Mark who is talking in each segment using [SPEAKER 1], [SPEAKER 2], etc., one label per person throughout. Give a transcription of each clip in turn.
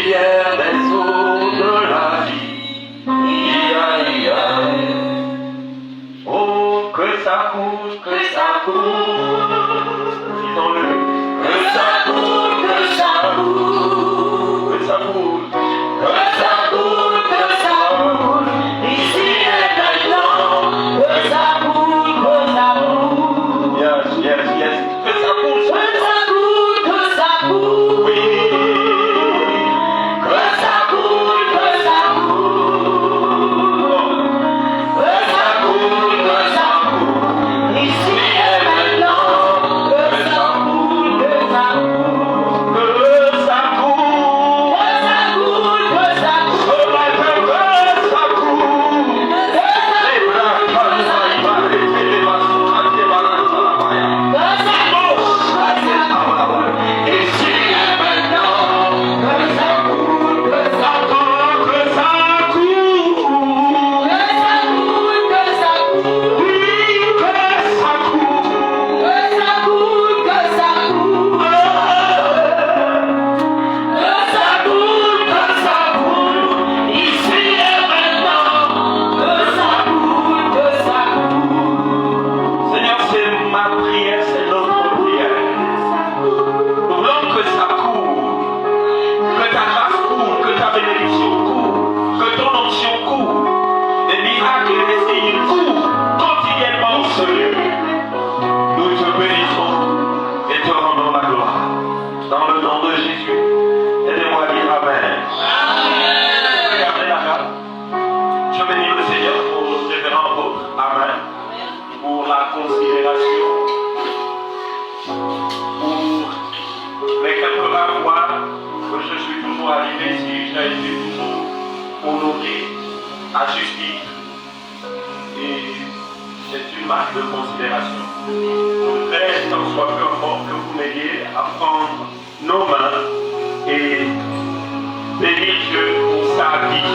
[SPEAKER 1] rivière des eaux de la vie. Oh, que ça coule, disons-le, que ça coule, que ça coule, que ça coule, que ça coule, que ça coule, ici et maintenant, que ça coule, que ça coule, yes, yes, yes, que ça coule, que ça coule, que ça coule, oui, que ça coule, que ça coule, que ça coule, que ça coule, ici et maintenant, que ça coule, que ça coule, que ça coule, que ça coule, que ça coule, Seigneur, c'est ma prière, c'est notre prière. Nous voulons que ça coule, que ta grâce coule, que ta bénédiction coule, que ton onction coule, les miracles et les signes coulent quotidiennement au ce lieu. Nous te bénissons et te rendons la gloire. Dans le nom de Jésus, aidez-moi à dire Amen. Regardez la carte. Je bénis le Seigneur pour le révérend apôtre. Amen. Pour la considération, pour les quelques rares fois que je suis toujours arrivé ici, j'ai été toujours honoré à justice. Et c'est une marque de considération. Je voudrais, tant soit peu importe, que vous m'aidiez à prendre nos mains et bénir Dieu pour sa vie.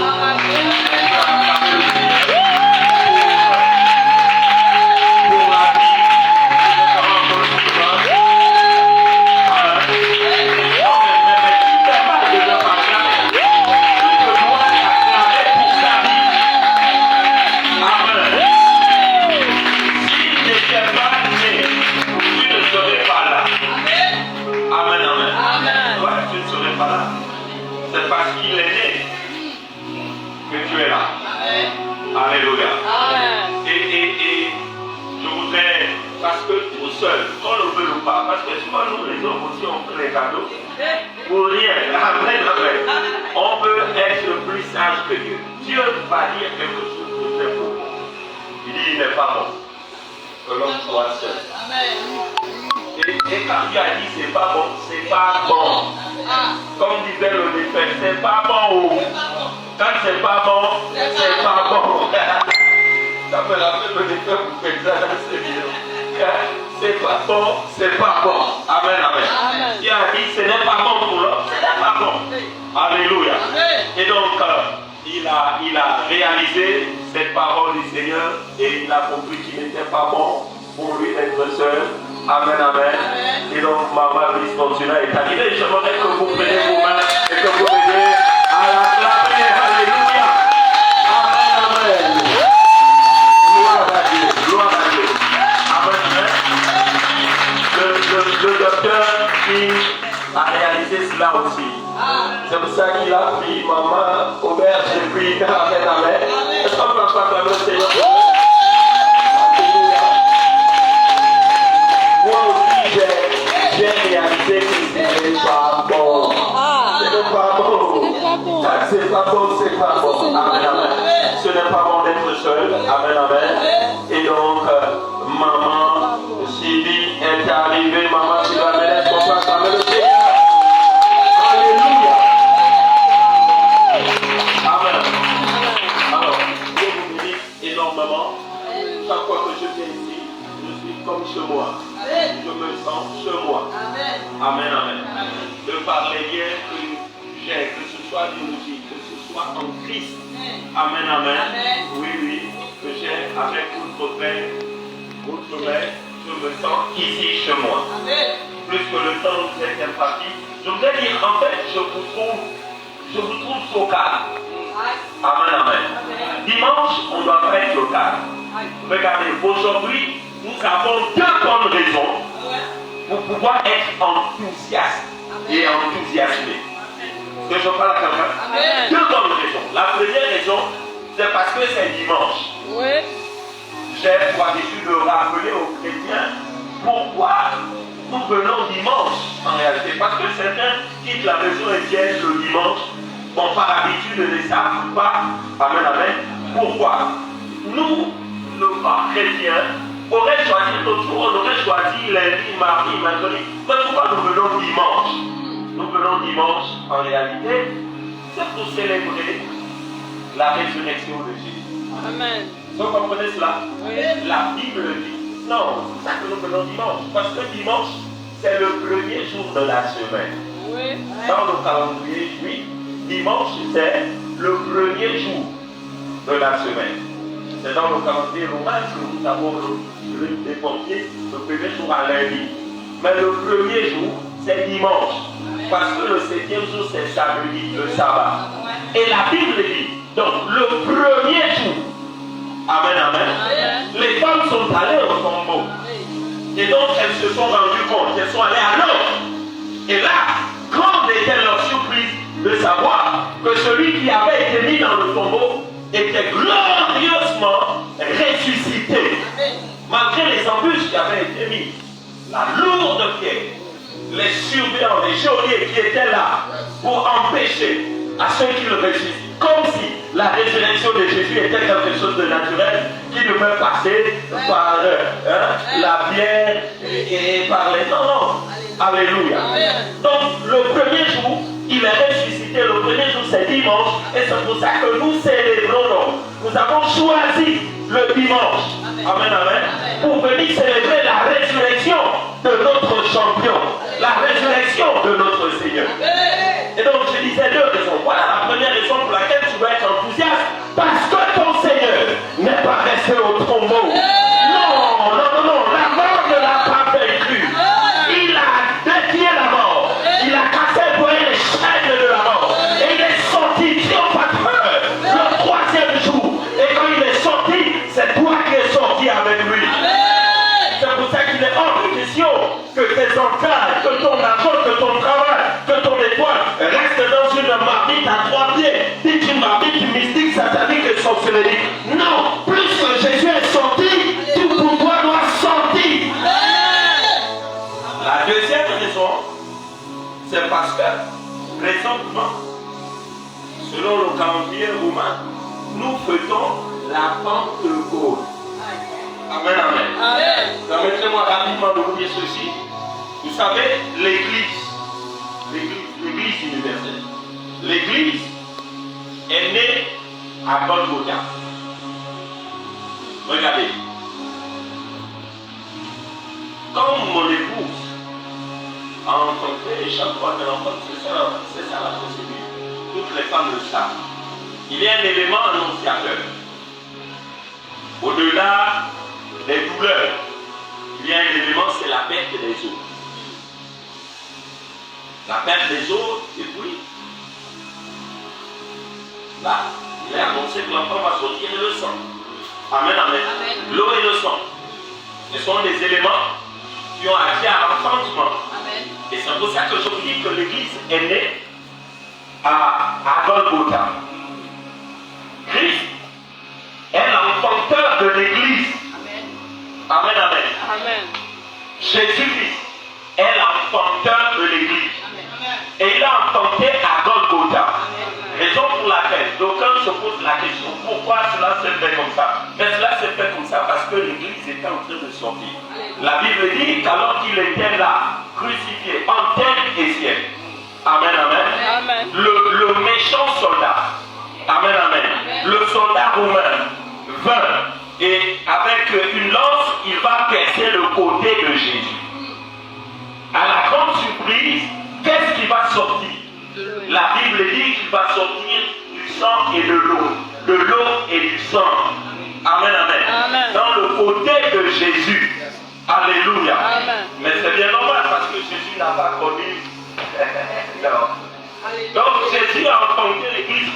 [SPEAKER 1] C'est parce qu'il est né que tu es là. Alléluia. Et je voudrais, parce que tout seul, qu'on le veut ou pas, parce que souvent nous les hommes aussi on fait les cadeaux pour rien. Amen. On peut être plus sage que Dieu. Dieu va dire quelque chose de très profond. Il dit il n'est pas bon que l'homme soit seul. Et quand Dieu a dit c'est pas bon, c'est pas bon. Comme disait le défunt, c'est pas bon. Quand c'est pas bon, c'est pas bon. Ça me rappelle le défunt pour faire ça dans ce vidéo. C'est pas bon, c'est pas bon. Amen, amen. Dieu a dit ce n'est pas bon pour l'homme, ce n'est pas bon. Alléluia. Et donc, il a réalisé cette parole du Seigneur et il a compris qu'il n'était pas bon pour lui d'être seul. Amen, amen. Et donc, maman Bispontuna est arrivée. J'aimerais que vous preniez vos mains et que vous m'aidiez à l'acclamer. Alléluia. Amen, amen. Gloire à Dieu. Gloire à Dieu. Amen, amen. Le docteur qui a réalisé cela aussi. C'est pour ça qu'il a pris maman auberge et puis amen, amen. Est-ce qu'on peut acclamer le Seigneur? Moi aussi, j'ai réalisé que ce n'est pas bon. Ce n'est pas bon. C'est pas bon, c'est pas bon. Amen, amen. Ce n'est pas bon d'être seul. Amen, amen. Et donc, maman Sylvie est arrivée. Maman Sylvie, est-ce qu'on peut acclamer le Seigneur? Alléluia. Amen. Alors, Dieu vous bénisse énormément. Chaque fois que je viens ici, je suis comme chez moi. Je me sens chez moi. Amen, amen. De par les liens que j'ai, que ce soit biologique, que ce soit en Christ. Amen, amen. Oui, oui, que j'ai avec votre Père, votre Mère, je me sens ici chez moi. Plus que le temps nous est imparti. Je voudrais dire, en fait, je vous trouve je vous trouve trop calme. Amen, amen. Dimanche, on ne doit pas être au calme. Regardez, aujourd'hui, nous avons 2 bonnes raisons pour pouvoir être enthousiaste et enthousiasmé. Est-ce que je parle à quelqu'un? 2 bonnes raisons. La première raison, c'est parce que c'est dimanche. Oui. J'ai pour habitude de rappeler aux chrétiens pourquoi nous venons dimanche en réalité. Parce que certains quittent la maison et viennent le dimanche. Bon, par habitude, ne savent pas. Amen, amen. Pourquoi? Nous, chrétiens, auraient choisi notre jour, on aurait choisi lundi, mardi, mercredi. Mais pourquoi nous venons dimanche? Nous venons dimanche en réalité, c'est pour célébrer la résurrection de Jésus. Amen. Vous comprenez cela? Oui. La Bible dit. Non, c'est ça que nous venons dimanche. Parce que dimanche, c'est le premier jour de la semaine. Oui. Dans le calendrier juif, dimanche, c'est le premier jour de la semaine. C'est dans le calendrier romain que nous avons le dépensé le premier jour à lundi. Mais le premier jour, c'est dimanche. Parce que le 7e jour, c'est samedi, le sabbat. Et la Bible dit, donc le premier jour, amen, amen, les femmes sont allées au tombeau. Et donc elles se sont rendues compte, elles sont allées à l'autre. Et là, grande était leur surprise de savoir que celui qui avait été mis dans le tombeau était glorieusement ressuscité. Malgré les embûches qui avaient été mises, la lourde pierre, les surveillants, les geôliers qui étaient là pour empêcher à ceux qui le ressuscitent, comme si la résurrection de Jésus était quelque chose de naturel qui devait passer par la pierre et par les... Non. Alléluia. Donc le premier jour, il est ressuscité. Le premier jour, c'est dimanche. Et c'est pour ça que nous célébrons. Donc, nous avons choisi le dimanche. Amen, amen. Pour venir célébrer la résurrection de notre champion. La résurrection de notre Seigneur. Et donc, je disais 2 raisons. Voilà la première raison pour laquelle tu dois être enthousiaste. Parce que ton Seigneur n'est pas resté au tombeau. Non. La mort ne l'a pas vaincu. Il a défié la mort. Il a cassé pour les chaînes de la mort. Et il est sorti triomphateur le 3e jour. Et quand il est sorti, c'est toi qui es sorti avec lui. C'est pour ça qu'il est hors de question que tes entrailles, que ton argent, que ton travail, que ton étoile reste dans une marmite à 3 pieds. Dit une marmite mystique, satanique et sorcellerie. Non, plus que Jésus est sorti, tout pour toi doit sortir. La deuxième raison, c'est parce que présentement, selon le calendrier romain, nous faisons la Pentecôte. Amen, amen. Permettez-moi rapidement de vous dire ceci. Vous savez, l'Église universelle, l'Église est née à Golgotha. Regardez. Comme mon épouse a rencontré chaque fois qu'elle rencontre, c'est ça la procédure. Toutes les femmes le savent. Il y a un élément annonciateur. Au-delà des douleurs, il y a un élément, c'est la perte des os. La perte des os, et puis, là, il est annoncé que l'enfant va sortir et le sang. Amen, amen. L'eau et le sang. Ce sont des éléments qui ont agi à l'enfantement. Et c'est pour ça que je vous dis que l'Église est née à Golgotha. Christ est l'enfanteur de l'Église. Amen, amen. Amen. Jésus-Christ est l'enfanteur de l'Église. Et il a enfanté à Golgotha. Raison pour laquelle d'aucuns se posent la question pourquoi cela s'est fait comme ça. Mais cela s'est fait comme ça parce que l'Église était en train de sortir. La Bible dit qu'alors qu'il était là, crucifié en terre et ciel. Amen, amen. Amen. Le méchant soldat. Amen, amen. Le soldat romain vint et avec une lance, il va percer le côté de Jésus. À la grande surprise, qu'est-ce qui va sortir? La Bible dit qu'il va sortir du sang et de l'eau. De l'eau et du sang. Amen, amen. Amen. Dans le côté de Jésus. Alléluia. Amen. Mais c'est bien normal parce que Jésus n'a pas connu. Non. Donc Jésus a enfanté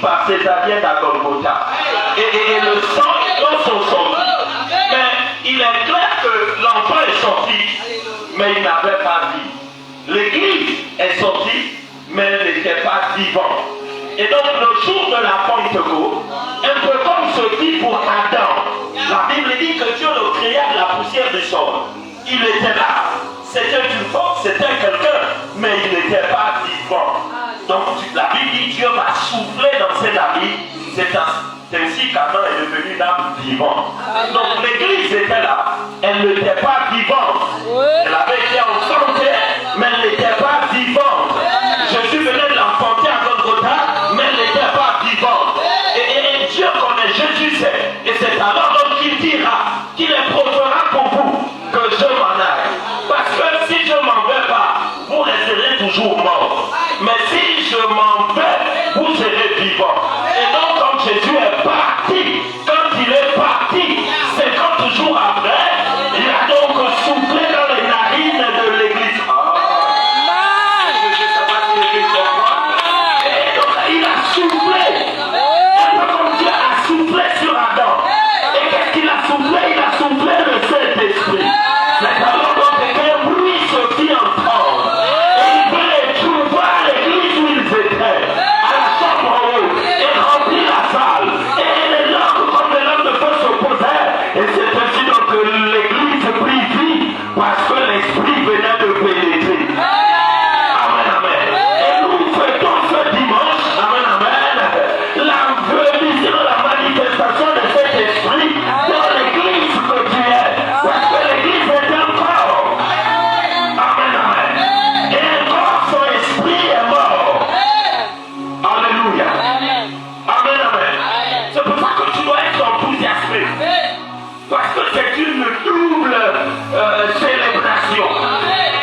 [SPEAKER 1] par césarienne à Golgotha. Et le sang et l'eau sont sortis. Mais il est clair que l'enfant est sorti, mais il n'avait pas vie. L'église est sortie, mais elle n'était pas vivante. Et donc le jour de la Pentecôte, un peu comme ce dit pour Adam, la Bible dit que Dieu le créa de la poussière du sol. Il était là, c'était une force, c'était quelqu'un, mais il n'était pas vivant. Donc la Bible dit Dieu va souffler dans ses narines. C'est ainsi qu'Adam est devenu une âme vivante. Donc l'église était là, elle n'était pas vivante. Elle avait été enfantée, mais elle n'était pas vivante. Jésus venait de l'enfanter à Golgotha, mais elle n'était pas vivante. Et Dieu connaît, Jésus sait. Et c'est alors donc qu'il dira qu'il est préférable pour vous que je m'en aille. Parce que si je ne m'en vais pas, vous resterez toujours mort. Mais si je m'en vais, vous serez vivant. Et donc comme Jésus est parti, quand il est parti, 50 jours après, il a donc soufflé dans les narines de l'église. Je ne sais pas si l'église comprend. Et donc il a soufflé. Un peu comme Dieu a soufflé sur Adam. Et qu'est-ce qu'il a soufflé? Il a soufflé le Saint-Esprit. C'est alors donc qu'un bruit se fit entendre. Et il venait trouver l'église où ils étaient, à la chambre en haut, et remplit la salle. Et les langues comme les langues de feu s'opposaient. Et c'est ainsi donc que l'église prit vie, parce que l'esprit venait de pénétrer. Amen, amen. Et nous fêtons ce dimanche, amen, amen, la venue, la manifestation de cet esprit dans l'église que tu es. Parce que l'église est un corps. Amen, amen. Et un corps, son esprit est mort. Alléluia. Amen, amen. C'est pour ça que tu dois être enthousiasmé. Parce que c'est une double célébration.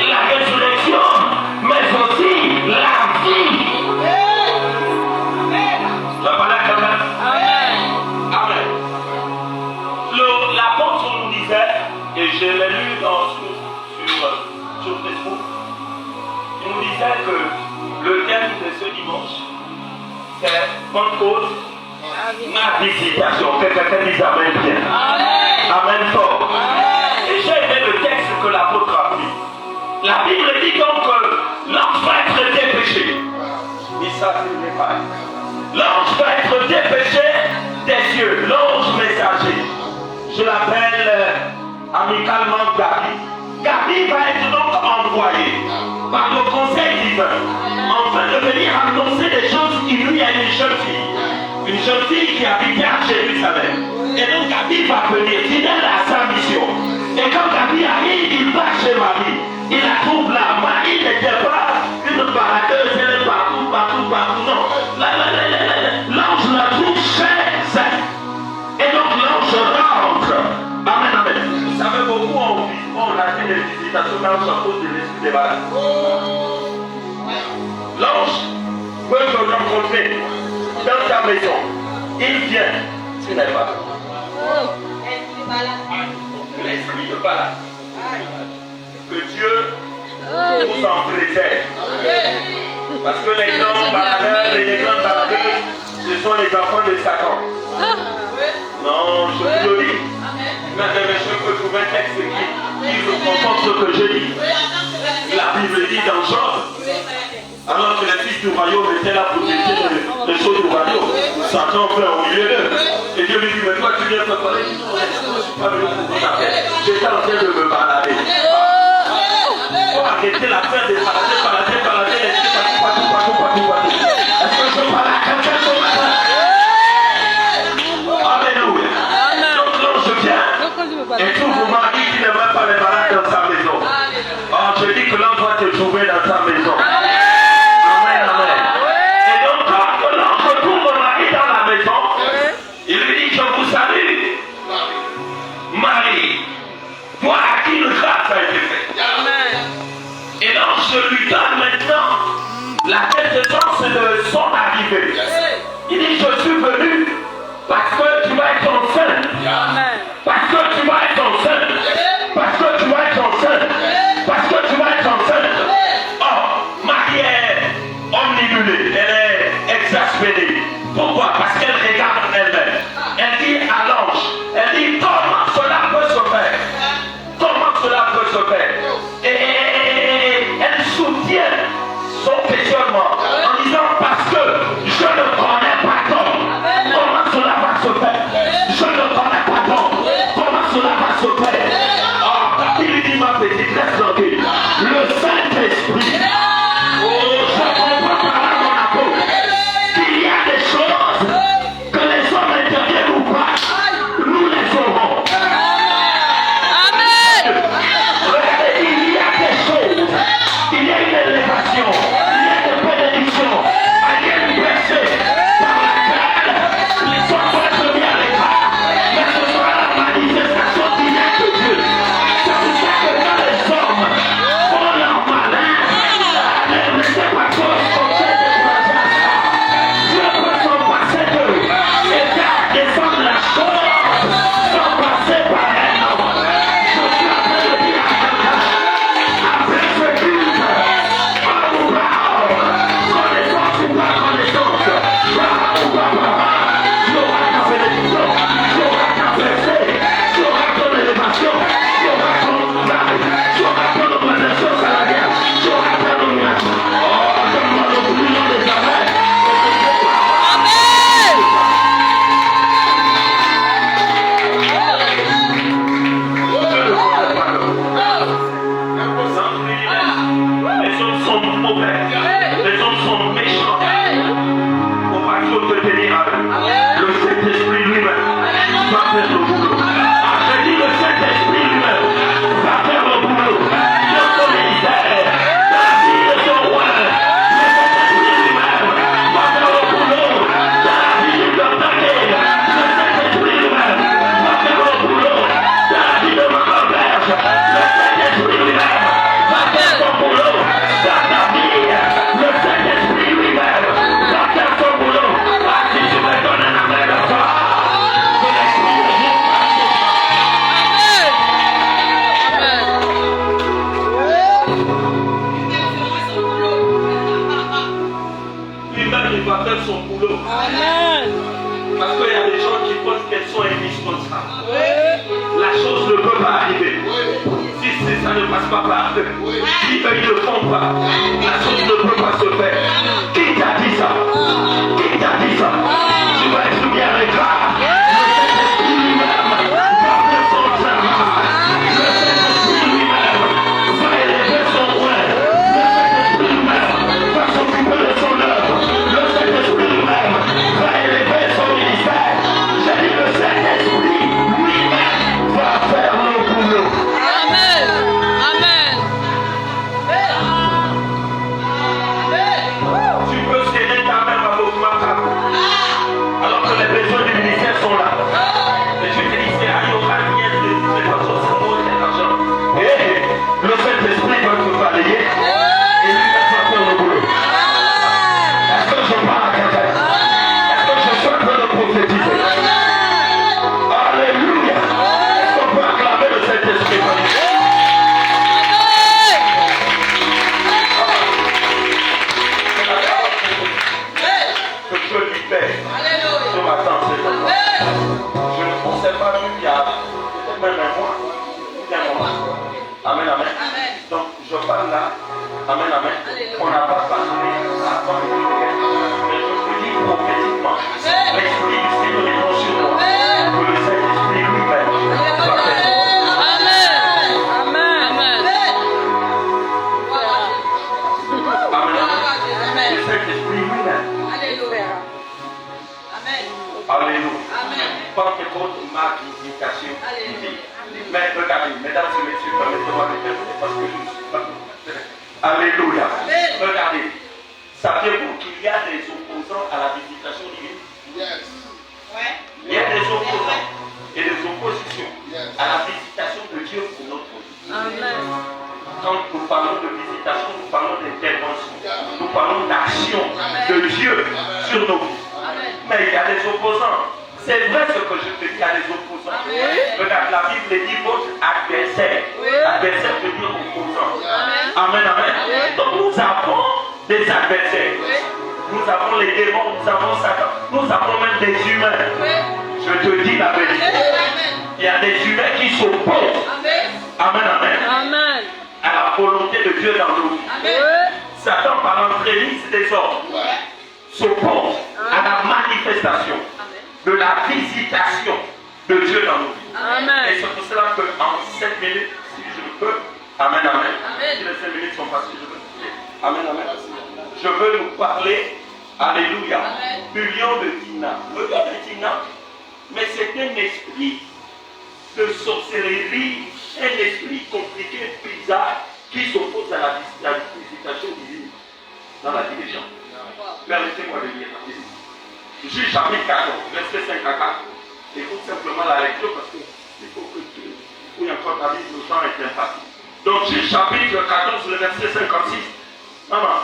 [SPEAKER 1] La résurrection, mais aussi la vie. La voilà quand même. Amen. L'apôtre nous disait, et je l'ai lu sur Facebook, il nous disait que le thème de ce dimanche, c'est Pentecôte, ma visitation. Que quelqu'un dise Amen bien. Amen fort. Et j'ai aimé le texte que l'apôtre a pris. La Bible dit donc que l'ange va être dépêché. Et ça, c'est n'est pas. L'ange va être dépêché des cieux. L'ange messager. Je l'appelle amicalement Gabi. Gabi va être donc envoyé par le conseil divin afin de venir annoncer des choses inouïes à une jeune fille. Une jeune fille qui habitait à Jérusalem. Et donc Gabi va venir fidèle à sa mission. Et quand Gabi arrive, il va chez Marie. Il la trouve là. Marie n'était pas une baradeuse, elle est partout. Non. L'ange la trouve chez elle. Et donc l'ange rentre. Amen, amen. Vous savez, beaucoup on a fait des visitations dans à cause de l'esprit des malades. L'ange peut te rencontrer dans ta maison. Il vient. Tu n'es pas. L'esprit de balade. Que Dieu vous en préserve. Parce que les grands baladeurs et les grandes baladeuses, ce sont les enfants de Satan. Non, je vous le dis. Maintenant, je peux trouver un texte qui conforte ce que je dis. La Bible dit dans Job, alors que les fils du royaume étaient là pour détruire les choses du royaume, Satan fait au milieu d'eux. Et Dieu lui dit, mais toi tu viens te parler. Je ne suis pas venu pour vous appeler. J'étais en train de me balader. Il faut arrêter la fin de balader, l'esprit partout. Est-ce que je parle à quelqu'un ce matin? Alléluia. Donc l'ange vient et trouve vos maris qui ne veulent pas les balades dans sa maison. Oh, je dis que l'ange doit te trouver dans ta maison. Amen, amen. Et donc quand l'ange trouve vos maris dans la maison, il lui dit, je vous salue, Marie, toi à qui le grâce a été faite. Et l'ange lui donne maintenant la quintessence de son arrivée. Il dit, je suis venu parce que tu vas être enceinte. Parce que tu vas être enceinte. Parce que tu vas être enceinte. Parce que tu vas être enceinte. Oh, Marie est omnibulée. Elle est exaspérée. Pourquoi? il va faire son boulot.
[SPEAKER 2] Amen.
[SPEAKER 1] Parce qu'il y a des gens qui pensent qu'elles sont indispensables. La chose ne peut pas arriver. Si ça ne passe pas par eux, si eux ils ne le font pas, la chose ne peut pas se faire. Qui t'a dit ça? Qui t'a dit ça? Tu vas être bien avec toi. Alléluia. Regardez. Saviez-vous qu'il y a des opposants à la visitation divine? Il y a des opposants et des oppositions à la visitation de Dieu pour notre vie. Amen. Quand nous parlons de visitation, nous parlons d'intervention. Nous parlons d'action de Dieu sur nos vies. Mais il y a des opposants. C'est vrai ce que je te dis, il y a des opposants. Regarde, la Bible dit votre adversaire. Adversaire veut dire opposant. Amen, amen. Donc nous avons des adversaires. Nous avons les démons, nous avons Satan, nous avons même des humains. Je te dis la vérité. Il y a des humains qui s'opposent. Amen, amen. À la volonté de Dieu dans nos vies. Satan, par l'entremise des hommes, s'oppose à la manifestation de la visitation de Dieu dans nos vies. Amen. Et c'est pour cela qu'en 7 minutes, si je le peux, amen, amen. Si les 5 minutes sont passées, je veux prier. Amen, amen. Je veux nous parler, alléluia, du lion de Dina. Le lion de Dina, mais c'est un esprit de sorcellerie, un esprit compliqué, bizarre, qui s'oppose à la visitation divine dans la vie des gens. Permettez-moi de lire. Juge chapitre 14, verset 5 à 4. Écoute simplement la lecture parce qu'il faut que tu fouilles encore ta Bible, le temps est imparti. Donc, Juge chapitre 14, le verset 56. Maman,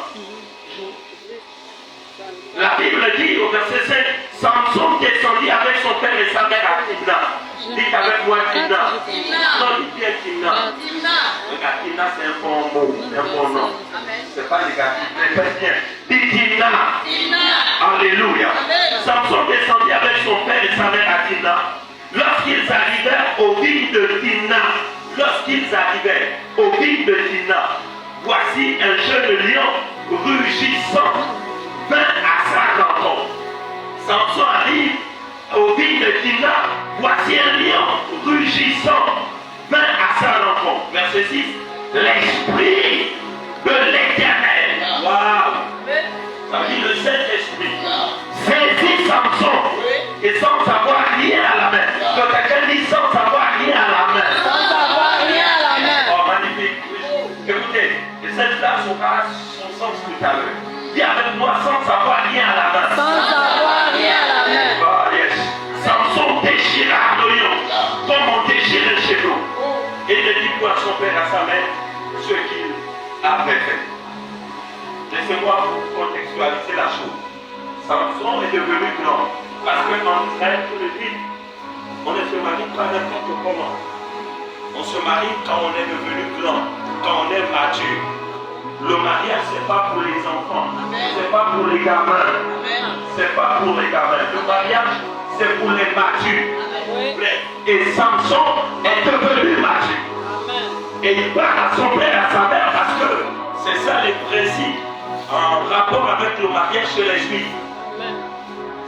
[SPEAKER 1] la Bible dit au verset 5, Samson descendit avec son père et sa mère à Timna. Dites avec moi Timna. Non, dites bien Timna. Regarde, Timna c'est un bon mot, c'est un bon nom. C'est pas négatif, mais très bien. Dites Timna. Alléluia. Samson descendit avec son père et sa mère à Timna. Lorsqu'ils arrivèrent aux vignes de Timna, voici un jeune lion rugissant vint à sa rencontre. Samson arrive aux vignes de Timna, voici un lion rugissant vint à sa rencontre. Verset 6. L'esprit de l'Éternel. Waouh! Ça dit le Saint-Esprit saisit Samson et sans savoir rien à la main. Quand quelqu'un dit sans savoir rien à la main. Sans savoir rien à la main. Oh, magnifique. Écoutez, et cette phrase aura son sens tout à l'heure. Dis avec moi sans savoir rien à la main. Sans savoir rien à la main. Oh, yes. Samson déchira le lion comme on déchire un cheveu. Et ne dit point à son père et à sa mère ce qu'il avait fait. Laissez-moi vous contextualiser la chose. Samson est devenu grand. Parce qu'en Israël, tout le dit, on ne se marie pas n'importe comment. On se marie quand on est devenu grand, quand on est mature. Le mariage, ce n'est pas pour les enfants, ce n'est pas pour les gamins. c'est pas pour les gamins. Le mariage, c'est pour les matures. Et Samson est devenu mature. Et il parle à son père et à sa mère parce que c'est ça les principes en rapport avec le mariage chez les Juifs.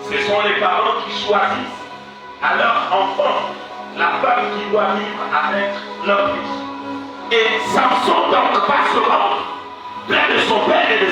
[SPEAKER 1] Ce sont les parents qui choisissent à leur enfant la femme qui doit vivre avec leur fils. Et Samson donc va se rendre près de son père et de